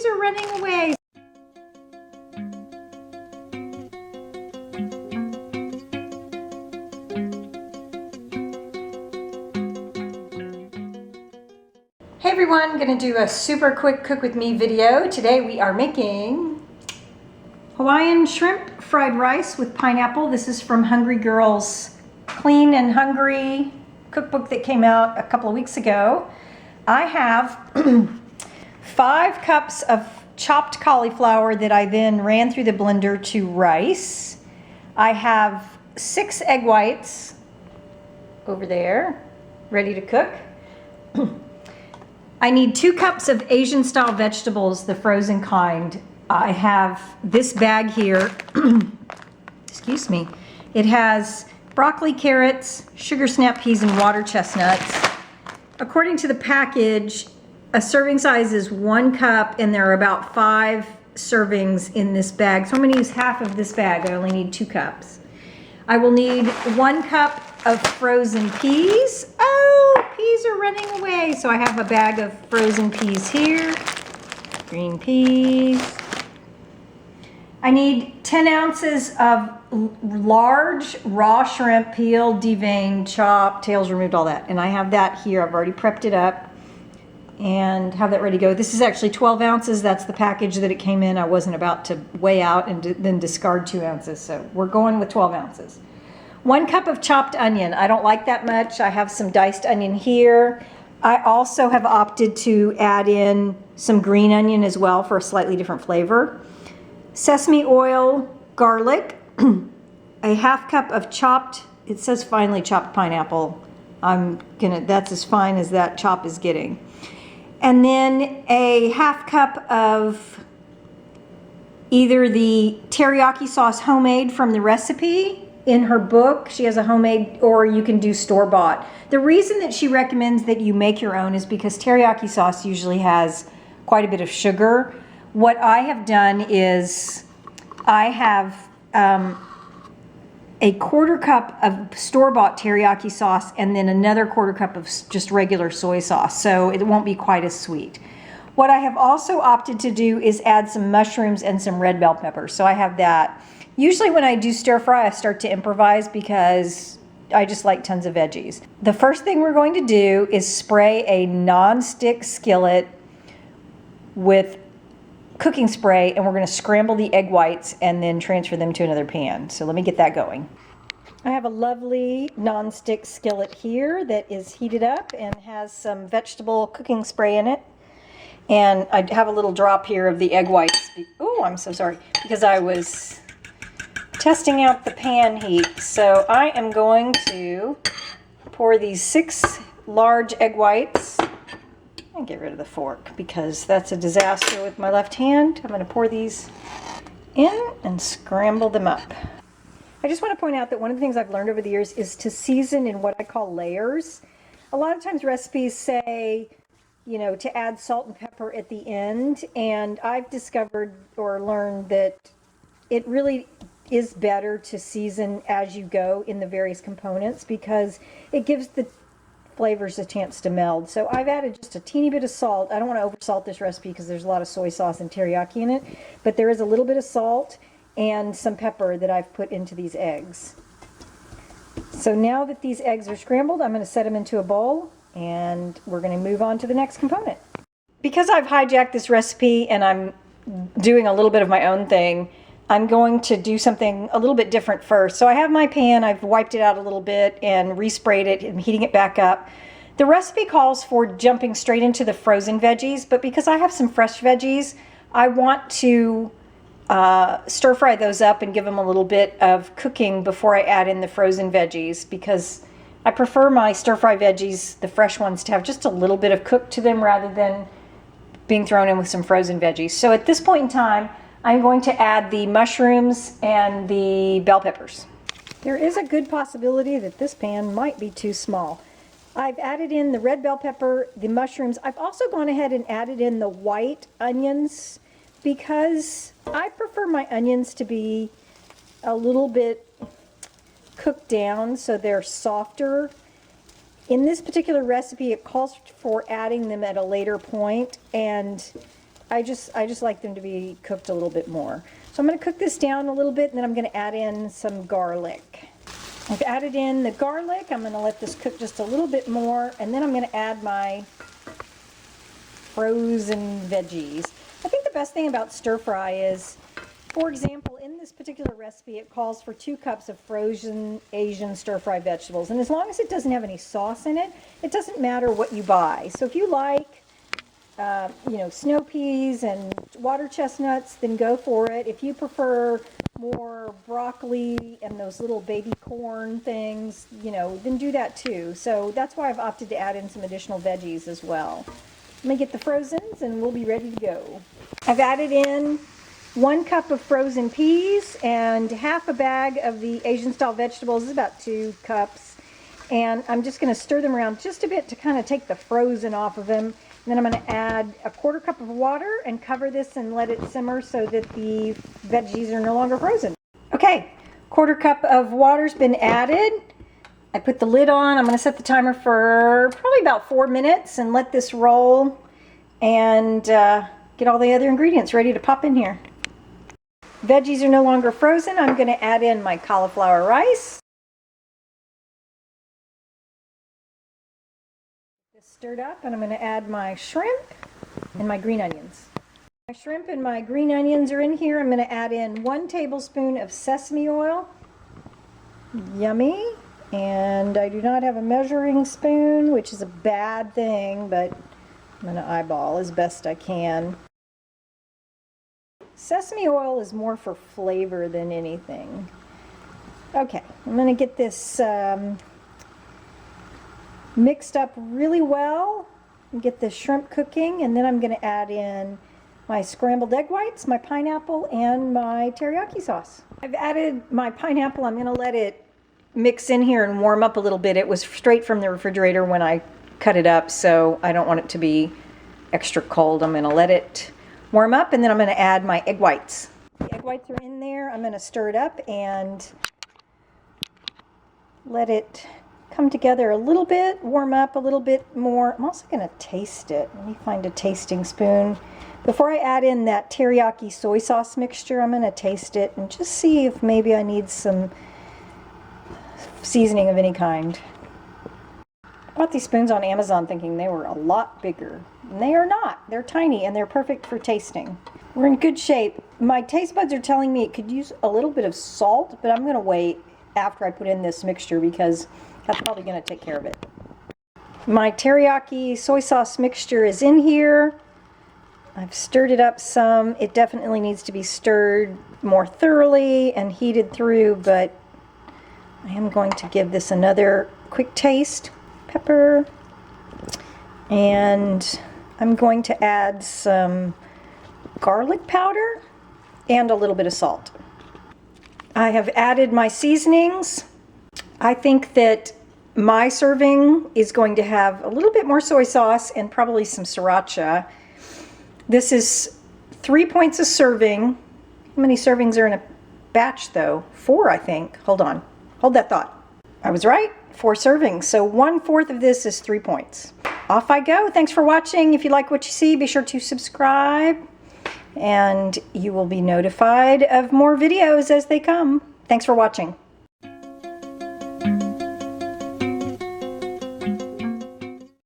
peas are running away. Hey everyone, gonna do a super quick cook with me video. Today we are making Hawaiian Shrimp Fried Rice with pineapple. This is from Hungry Girl's Clean and Hungry cookbook that came out a couple of weeks ago. I have 5 cups of chopped cauliflower that I then ran through the blender to rice. I have 6 egg whites over there, ready to cook. I need 2 cups of Asian style vegetables, the frozen kind. I have this bag here, excuse me. It has broccoli, carrots, sugar snap peas, and water chestnuts. According to the package, a serving size is 1 cup, and there are about 5 servings in this bag. So I'm gonna use half of this bag. I only need 2 cups. I will need 1 cup of frozen peas. Oh, peas are running away. So I have a bag of frozen peas here. Green peas. I need 10 ounces of large raw shrimp, peeled, deveined, chopped, tails removed, all that. And I have that here. I've already prepped it up and have that ready to go. This is actually 12 ounces. That's the package that it came in. I wasn't about to weigh out and then discard 2 ounces. So we're going with 12 ounces. 1 cup of chopped onion. I don't like that much. I have some diced onion here. I also have opted to add in some green onion as well for a slightly different flavor. Sesame oil, garlic, a half cup of chopped, it says finely chopped pineapple. That's as fine as that chop is getting. And then a half cup of either the teriyaki sauce homemade from the recipe. In her book, she has a homemade, or you can do store-bought. The reason that she recommends that you make your own is because teriyaki sauce usually has quite a bit of sugar. What I have done is I have a 1/4 cup of store-bought teriyaki sauce and then another 1/4 cup of just regular soy sauce, so it won't be quite as sweet. What I have also opted to do is add some mushrooms and some red bell pepper, so I have that. Usually when I do stir fry, I start to improvise because I just like tons of veggies. The first thing we're going to do is spray a non-stick skillet with cooking spray, and we're going to scramble the egg whites and then transfer them to another pan. So let me get that going. I have a lovely non-stick skillet here that is heated up and has some vegetable cooking spray in it. And I have a little drop here of the egg whites. Oh, I'm so sorry, because I was testing out the pan heat. So I am going to pour these 6 large egg whites and get rid of the fork because that's a disaster with my left hand. I'm going to pour these in and scramble them up. I just want to point out that one of the things I've learned over the years is to season in what I call layers. A lot of times recipes say, you know, to add salt and pepper at the end, and I've discovered or learned that it really is better to season as you go in the various components because it gives the flavors a chance to meld. So I've added just a teeny bit of salt. I don't want to oversalt this recipe because there's a lot of soy sauce and teriyaki in it, but there is a little bit of salt and some pepper that I've put into these eggs. So now that these eggs are scrambled, I'm going to set them into a bowl and we're going to move on to the next component. Because I've hijacked this recipe and I'm doing a little bit of my own thing, I'm going to do something a little bit different first. So I have my pan, I've wiped it out a little bit and resprayed it and heating it back up. The recipe calls for jumping straight into the frozen veggies, but because I have some fresh veggies, I want to stir fry those up and give them a little bit of cooking before I add in the frozen veggies because I prefer my stir fry veggies, the fresh ones, to have just a little bit of cook to them rather than being thrown in with some frozen veggies. So at this point in time, I'm going to add the mushrooms and the bell peppers. There is a good possibility that this pan might be too small. I've added in the red bell pepper, the mushrooms. I've also gone ahead and added in the white onions because I prefer my onions to be a little bit cooked down so they're softer. In this particular recipe, it calls for adding them at a later point, and I just like them to be cooked a little bit more. So I'm going to cook this down a little bit, and then I'm going to add in some garlic. I've added in the garlic. I'm going to let this cook just a little bit more, and then I'm going to add my frozen veggies. I think the best thing about stir fry is, for example, in this particular recipe, it calls for 2 cups of frozen Asian stir-fry vegetables. And as long as it doesn't have any sauce in it, it doesn't matter what you buy. So if you like, snow peas and water chestnuts, then go for it. If you prefer more broccoli and those little baby corn things, then do that too. So that's why I've opted to add in some additional veggies as well. Let me get the frozens and we'll be ready to go. I've added in 1 cup of frozen peas and half a bag of the Asian style vegetables. This is about 2 cups. And I'm just going to stir them around just a bit to kind of take the frozen off of them. And then I'm going to add a 1/4 cup of water and cover this and let it simmer so that the veggies are no longer frozen. Okay, 1/4 cup of water's been added. I put the lid on. I'm going to set the timer for probably about 4 minutes and let this roll and get all the other ingredients ready to pop in here. Veggies are no longer frozen. I'm going to add in my cauliflower rice. This stirred up, and I'm going to add my shrimp and my green onions. My shrimp and my green onions are in here. I'm going to add in 1 tablespoon of sesame oil. Yummy. And I do not have a measuring spoon, which is a bad thing, but I'm going to eyeball as best I can. Sesame oil is more for flavor than anything. Okay, I'm going to get this mixed up really well and get the shrimp cooking, and then I'm going to add in my scrambled egg whites, my pineapple, and my teriyaki sauce. I've added my pineapple. I'm going to let it mix in here and warm up a little bit. It was straight from the refrigerator when I cut it up, so I don't want it to be extra cold. I'm going to let it warm up, and then I'm going to add my egg whites. The egg whites are in there. I'm going to stir it up and let it come together a little bit, warm up a little bit more. I'm also going to taste it. Let me find a tasting spoon. Before I add in that teriyaki soy sauce mixture, I'm going to taste it and just see if maybe I need some seasoning of any kind. I bought these spoons on Amazon thinking they were a lot bigger. And they are not. They're tiny and they're perfect for tasting. We're in good shape. My taste buds are telling me it could use a little bit of salt, but I'm going to wait after I put in this mixture because that's probably going to take care of it. My teriyaki soy sauce mixture is in here. I've stirred it up some. It definitely needs to be stirred more thoroughly and heated through, but I am going to give this another quick taste. Pepper. And I'm going to add some garlic powder and a little bit of salt. I have added my seasonings. I think that my serving is going to have a little bit more soy sauce and probably some sriracha. This is 3 points a serving. How many servings are in a batch though? 4, I think. Hold on. Hold that thought. I was right. 4 servings. So 1/4 of this is 3 points. Off I go. Thanks for watching. If you like what you see, be sure to subscribe and you will be notified of more videos as they come. Thanks for watching.